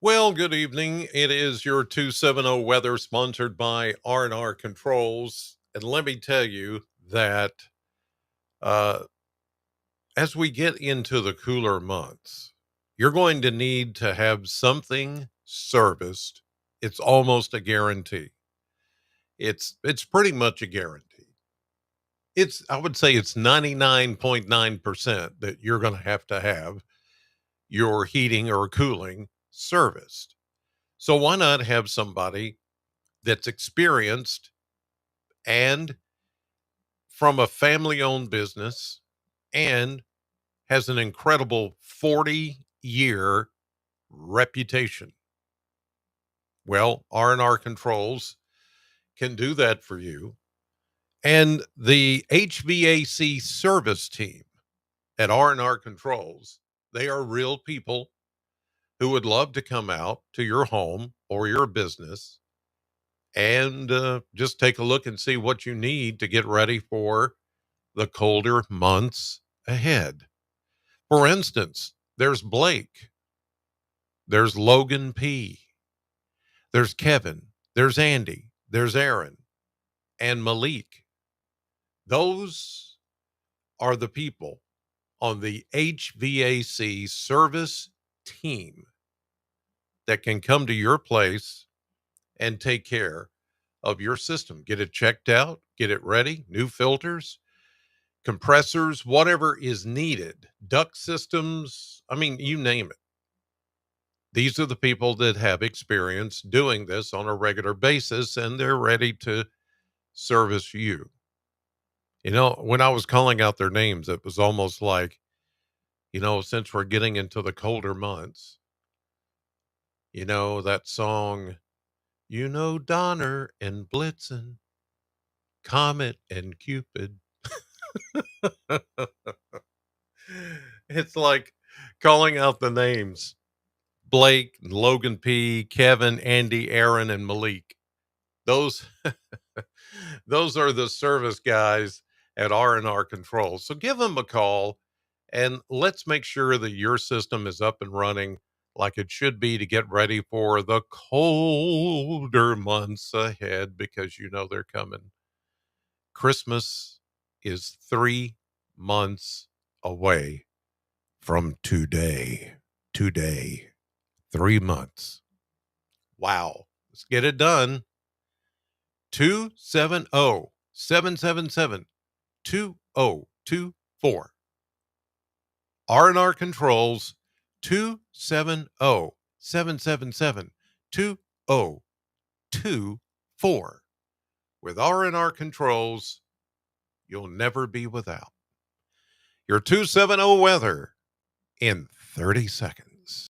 Well, good evening. It is your 270 weather sponsored by R&R Controls. And let me tell you that uh, as we get into the cooler months, you're going to need to have something serviced. It's almost a guarantee. It's pretty much a guarantee. I would say it's 99.9% that you're going to have your heating or cooling serviced. So why not have somebody that's experienced and from a family owned business and has an incredible 40-year reputation? Well, R&R Controls can do that for you. And the HVAC service team at R&R Controls, they are real people who would love to come out to your home or your business and just take a look and see what you need to get ready for the colder months ahead. For instance, there's Blake, there's Logan P, there's Kevin, there's Andy, there's Aaron, and Malik. Those are the people on the HVAC service team that can come to your place and take care of your system. Get it checked out, get it ready, new filters, compressors, whatever is needed, duct systems. I mean, you name it. These are the people that have experience doing this on a regular basis and they're ready to service you. You know, when I was calling out their names, it was almost like, since we're getting into the colder months, that song, Donner and Blitzen, Comet and Cupid. It's like calling out the names Blake, Logan P, Kevin, Andy, Aaron, and Malik. Those those are the service guys at R&R Control. So give them a call and let's make sure that your system is up and running like it should be to get ready for the colder months ahead because they're coming. Christmas is 3 months away from today. Today. 3 months. Wow. Let's get it done. 270-777-2024. R&R Controls 270-777-2024. With R&R Controls, you'll never be without. Your 270 weather in 30 seconds.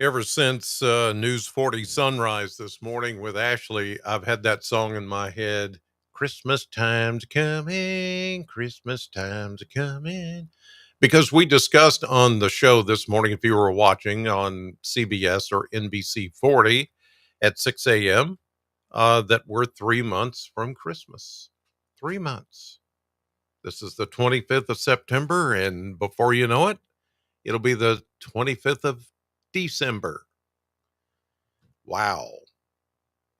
Ever since News 40 Sunrise this morning with Ashley, I've had that song in my head. Christmas time's coming, Christmas time's coming. Because we discussed on the show this morning, if you were watching on CBS or NBC 40 at 6 a.m., that we're 3 months from Christmas. 3 months. This is the 25th of September, and before you know it, it'll be the 25th of December. Wow.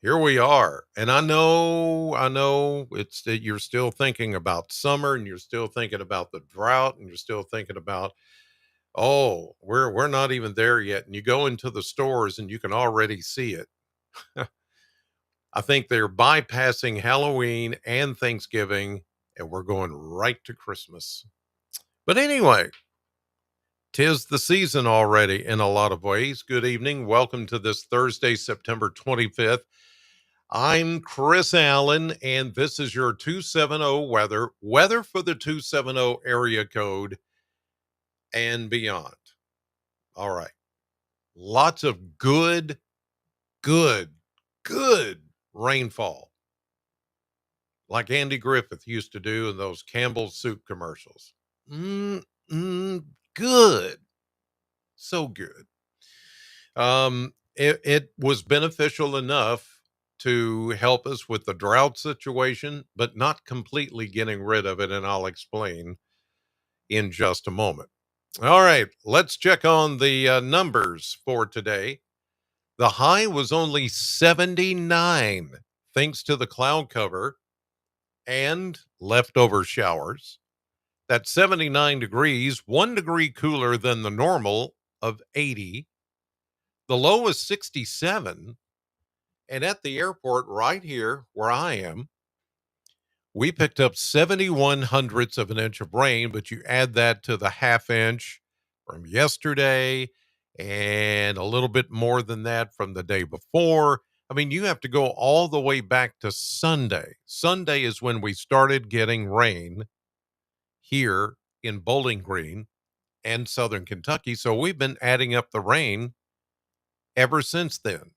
Here we are. And I know it's that you're still thinking about summer and you're still thinking about the drought and you're still thinking about, oh, we're not even there yet. And you go into the stores and you can already see it. I think they're bypassing Halloween and Thanksgiving and we're going right to Christmas. But anyway, 'tis the season already in a lot of ways. Good evening. Welcome to this Thursday, September 25th. I'm Chris Allen, and this is your 270 weather. Weather for the 270 area code and beyond. All right. Lots of good, good rainfall, like Andy Griffith used to do in those Campbell's soup commercials. Mm, good. So good. It was beneficial enough to help us with the drought situation, but not completely getting rid of it. And I'll explain in just a moment. All right, let's check on the numbers for today. The high was only 79, thanks to the cloud cover and leftover showers. That's 79 degrees, 1 degree cooler than the normal of 80. The low is 67. And at the airport right here where I am, we picked up 71 hundredths of an inch of rain, but you add that to the half inch from yesterday and a little bit more than that from the day before. I mean, you have to go all the way back to Sunday. Sunday is when we started getting rain here in Bowling Green and Southern Kentucky. So we've been adding up the rain ever since then,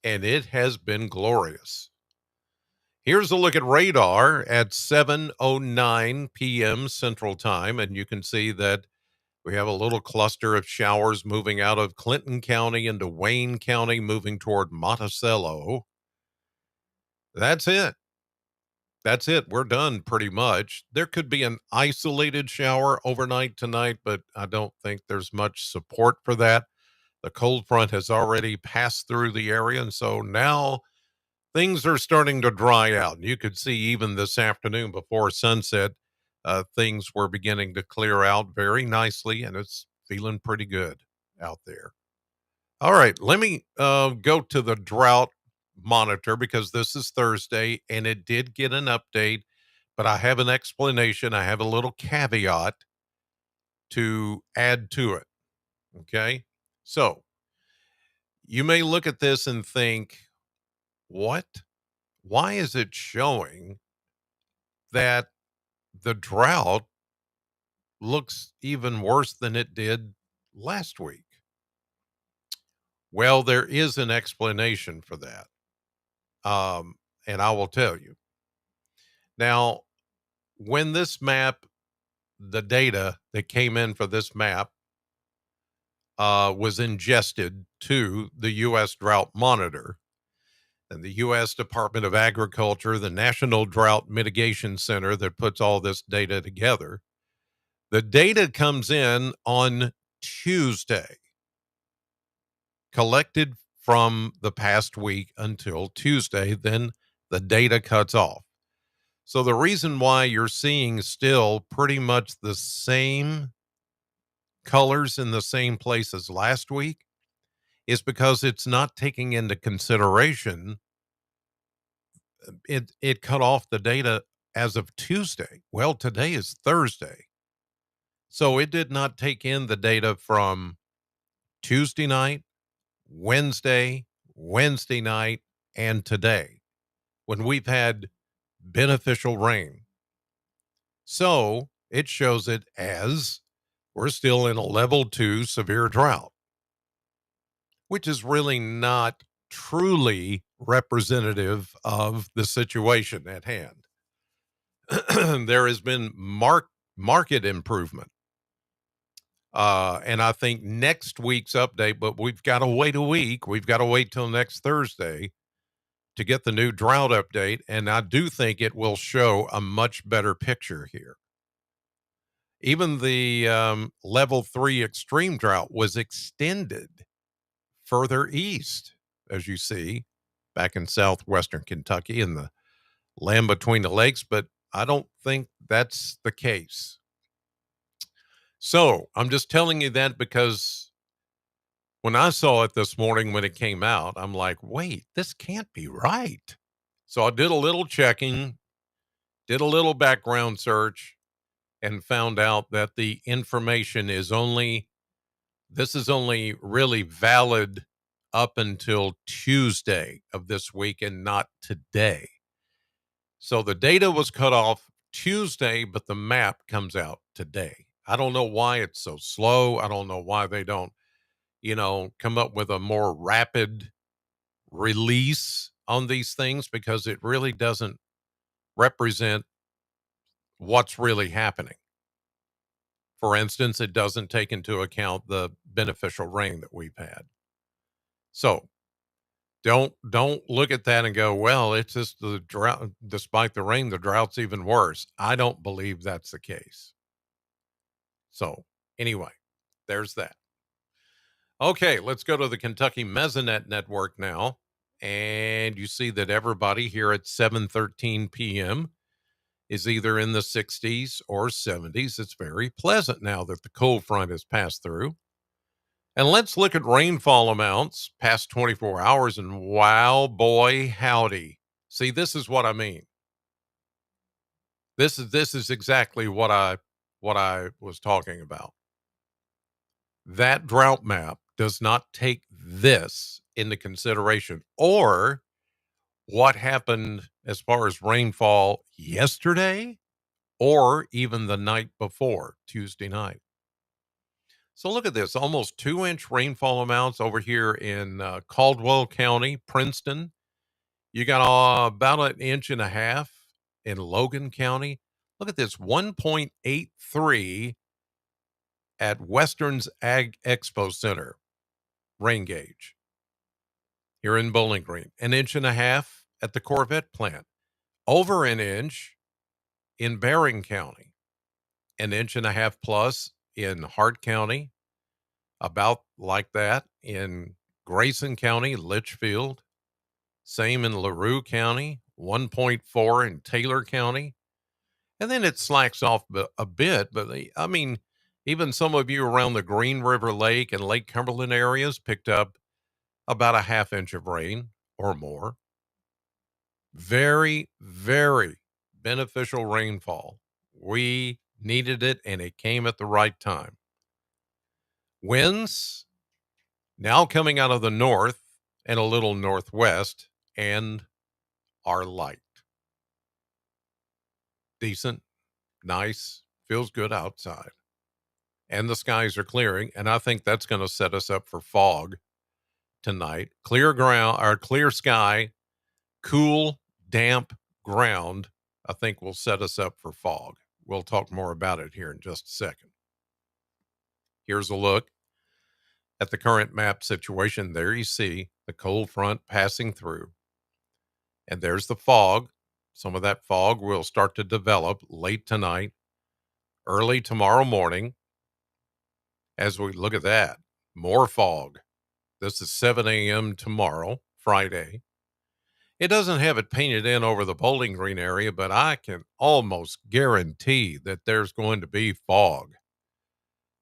and it has been glorious. Here's a look at radar at 7:09 p.m. Central Time, and you can see that we have a little cluster of showers moving out of Clinton County into Wayne County, moving toward Monticello. That's it. That's it. We're done pretty much. There could be an isolated shower overnight tonight, but I don't think there's much support for that. The cold front has already passed through the area, and so now things are starting to dry out. You could see even this afternoon before sunset, things were beginning to clear out very nicely, and it's feeling pretty good out there. All right, let me go to the drought monitor because this is Thursday and it did get an update, but I have an explanation. I have a little caveat to add to it. Okay. So you may look at this and think, what? Why is it showing that the drought looks even worse than it did last week? Well, there is an explanation for that. And I will tell you. Now, when this map, the data that came in for this map, was ingested to the U.S. Drought Monitor and the U.S. Department of Agriculture, the National Drought Mitigation Center that puts all this data together, the data comes in on Tuesday, collected from the past week until Tuesday. Then the data cuts off. So the reason why you're seeing still pretty much the same colors in the same place as last week is because it's not taking into consideration it cut off the data as of Tuesday. Well, today is Thursday. So it did not take in the data from Tuesday night, Wednesday night, and today when we've had beneficial rain. So it shows it as we're still in a level 2 severe drought, which is really not truly representative of the situation at hand. There has been market improvement. And I think next week's update, but we've got to wait a week. We've got to wait till next Thursday to get the new drought update. And I do think it will show a much better picture here. Even the level 3 extreme drought was extended further east, as you see, back in southwestern Kentucky and the land between the lakes. But I don't think that's the case. So I'm just telling you that because when I saw it this morning when it came out, I'm like, wait, this can't be right. So I did a little checking, did a little background search, and found out that the information is only, this is only really valid up until Tuesday of this week and not today. So the data was cut off Tuesday, but the map comes out today. I don't know why it's so slow. I don't know why they don't come up with a more rapid release on these things because it really doesn't represent what's really happening. For instance, it doesn't take into account the beneficial rain that we've had. So don't look at that and go, well, it's just the drought. Despite the rain, the drought's even worse. I don't believe that's the case. So anyway, there's that. Okay, let's go to the Kentucky Mesonet Network now. And you see that everybody here at 7:13 p.m. is either in the 60s or 70s. It's very pleasant now that the cold front has passed through. And let's look at rainfall amounts past 24 hours. And wow, boy, howdy. See, this is what I mean. This is exactly what I was talking about. That drought map does not take this into consideration or what happened as far as rainfall yesterday or even the night before, Tuesday night. So look at this, almost 2-inch rainfall amounts over here in Caldwell County, Princeton. You got about an inch and a half in Logan County. Look at this, 1.83 at Western's Ag Expo Center rain gauge here in Bowling Green. An inch and a half at the Corvette plant. Over an inch in Barron County. An inch and a half plus in Hart County. About like that in Grayson County, Litchfield. Same in LaRue County. 1.4 in Taylor County. And then it slacks off a bit, but I mean, even some of you around the Green River Lake and Lake Cumberland areas picked up about a half inch of rain or more. Very, very beneficial rainfall. We needed it and it came at the right time. Winds now coming out of the north and a little northwest and are light. Decent, nice, feels good outside. And the skies are clearing. And I think that's going to set us up for fog tonight. Clear ground or clear sky, cool, damp ground, I think will set us up for fog. We'll talk more about it here in just a second. Here's a look at the current map situation. There you see the cold front passing through. And there's the fog. Some of that fog will start to develop late tonight, early tomorrow morning. As we look at that, more fog. This is 7 a.m. tomorrow, Friday. It doesn't have it painted in over the Bowling Green area, but I can almost guarantee that there's going to be fog.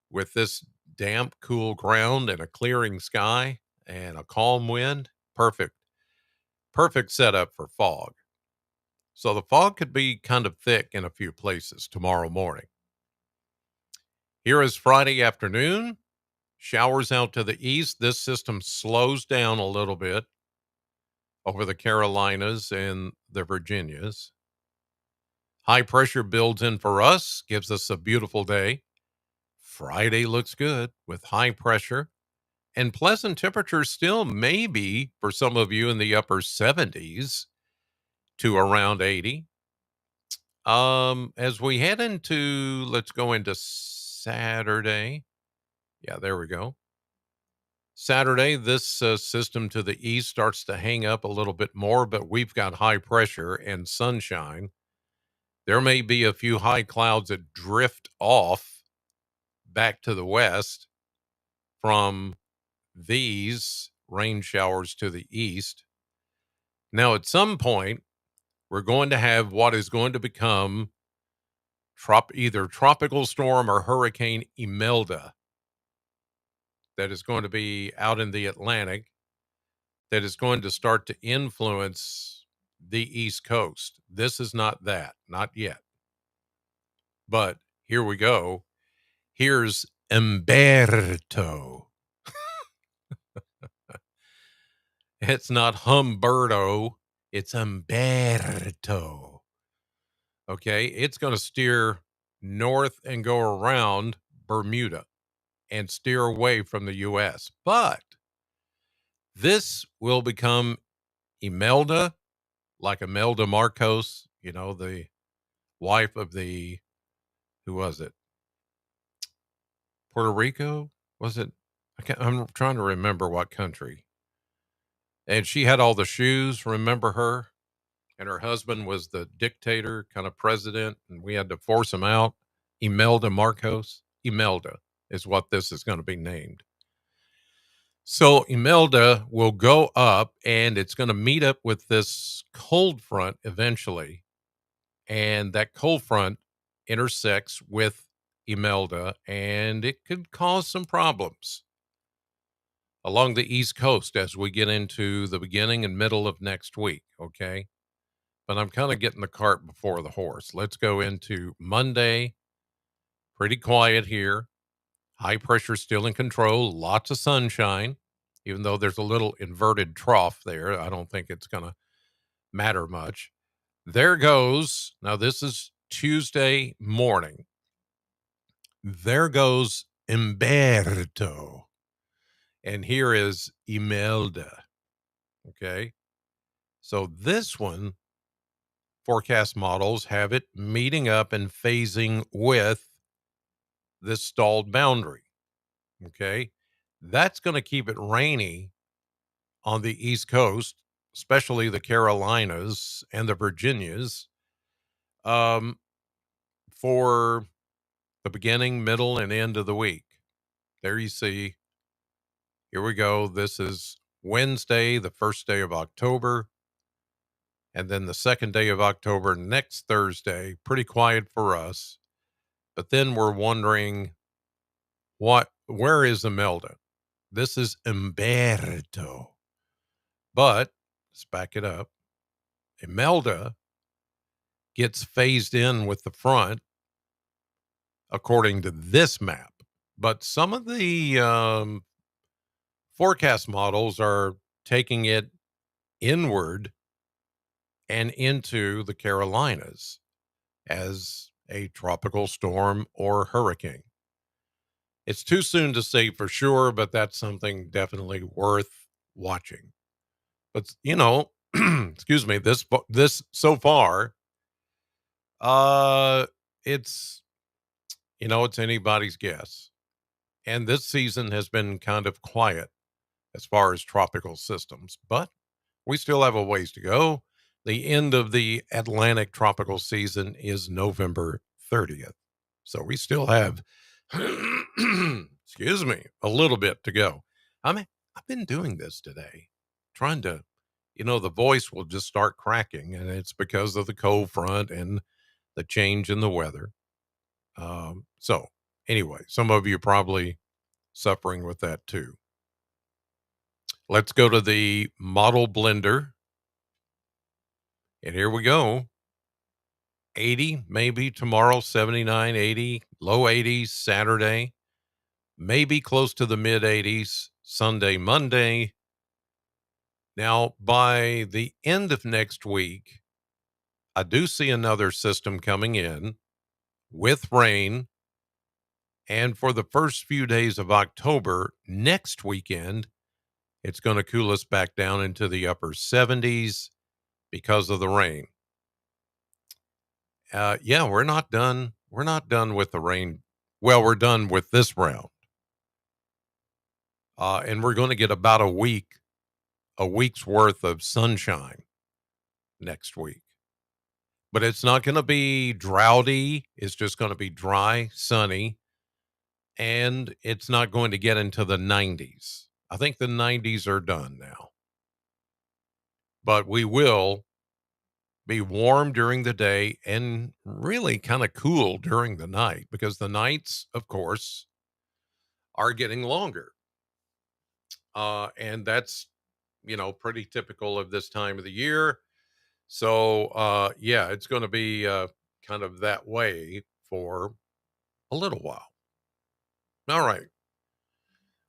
With this damp, cool ground and a clearing sky and a calm wind, perfect setup for fog. So the fog could be kind of thick in a few places tomorrow morning. Here is Friday afternoon. Showers out to the east. This system slows down a little bit over the Carolinas and the Virginias. High pressure builds in for us, gives us a beautiful day. Friday looks good with high pressure and pleasant temperatures still, maybe for some of you in the upper 70s to around 80. As we head into, let's go into Saturday. Yeah, there we go. Saturday, this system to the east starts to hang up a little bit more, but we've got high pressure and sunshine. There may be a few high clouds that drift off back to the west from these rain showers to the east. Now, at some point, we're going to have what is going to become either tropical storm or Hurricane Imelda that is going to be out in the Atlantic that is going to start to influence the East Coast. This is not that, not yet. But here we go. Here's Umberto. It's not Humberto, it's Umberto. Okay, it's going to steer north and go around Bermuda and steer away from the U.S. But this will become Imelda, like Imelda Marcos, the wife of who was it? Puerto Rico? Was it? I'm trying to remember what country. And she had all the shoes. Remember her? And her husband was the dictator kind of president, and we had to force him out. Imelda Marcos. Imelda is what this is going to be named. So Imelda will go up and it's going to meet up with this cold front eventually. And that cold front intersects with Imelda and it could cause some problems along the East Coast as we get into the beginning and middle of next week. Okay. But I'm kind of getting the cart before the horse. Let's go into Monday. Pretty quiet here. High pressure still in control. Lots of sunshine, even though there's a little inverted trough there. I don't think it's going to matter much. There goes. Now, this is Tuesday morning. There goes Umberto. And here is Imelda. Okay. So this one, forecast models have it meeting up and phasing with this stalled boundary. Okay. That's going to keep it rainy on the East Coast, especially the Carolinas and the Virginias, um, for the beginning, middle, and end of the week. There you see. Here we go. This is Wednesday, the first day of October. And then the second day of October, next Thursday, pretty quiet for us. But then we're wondering where is Imelda? This is Umberto. But let's back it up. Imelda gets phased in with the front according to this map. But some of the forecast models are taking it inward and into the Carolinas as a tropical storm or hurricane. It's too soon to say for sure, but that's something definitely worth watching. But excuse me, this so far, it's it's anybody's guess. And this season has been kind of quiet as far as tropical systems, but we still have a ways to go. The end of the Atlantic tropical season is November 30th. So we still have, excuse me, a little bit to go. I've been doing this today, trying to, the voice will just start cracking, and it's because of the cold front and the change in the weather. So anyway, some of you probably suffering with that too. Let's go to the model blender. And here we go. 80, maybe tomorrow, 79, 80, low 80s Saturday, maybe close to the mid 80s Sunday, Monday. Now, by the end of next week, I do see another system coming in with rain. And for the first few days of October, next weekend, it's going to cool us back down into the upper 70s because of the rain. Yeah, we're not done. We're not done with the rain. Well, we're done with this round. And we're going to get about a week's worth of sunshine next week. But it's not going to be droughty. It's just going to be dry, sunny, and it's not going to get into the 90s. I think the 90s are done now. But we will be warm during the day and really kind of cool during the night because the nights, of course, are getting longer. And that's, pretty typical of this time of the year. So, yeah, it's going to be kind of that way for a little while. All right.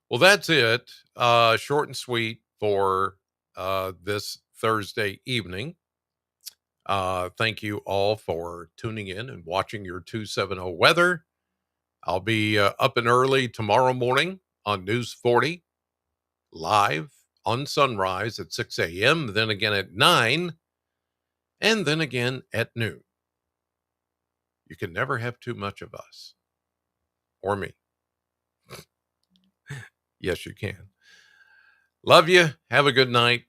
Well, that's it. Short and sweet for this Thursday evening. Thank you all for tuning in and watching your 270 weather. I'll be up and early tomorrow morning on News 40, live on Sunrise at 6 a.m., then again at 9, and then again at noon. You can never have too much of us or me. Yes, you can. Love you. Have a good night.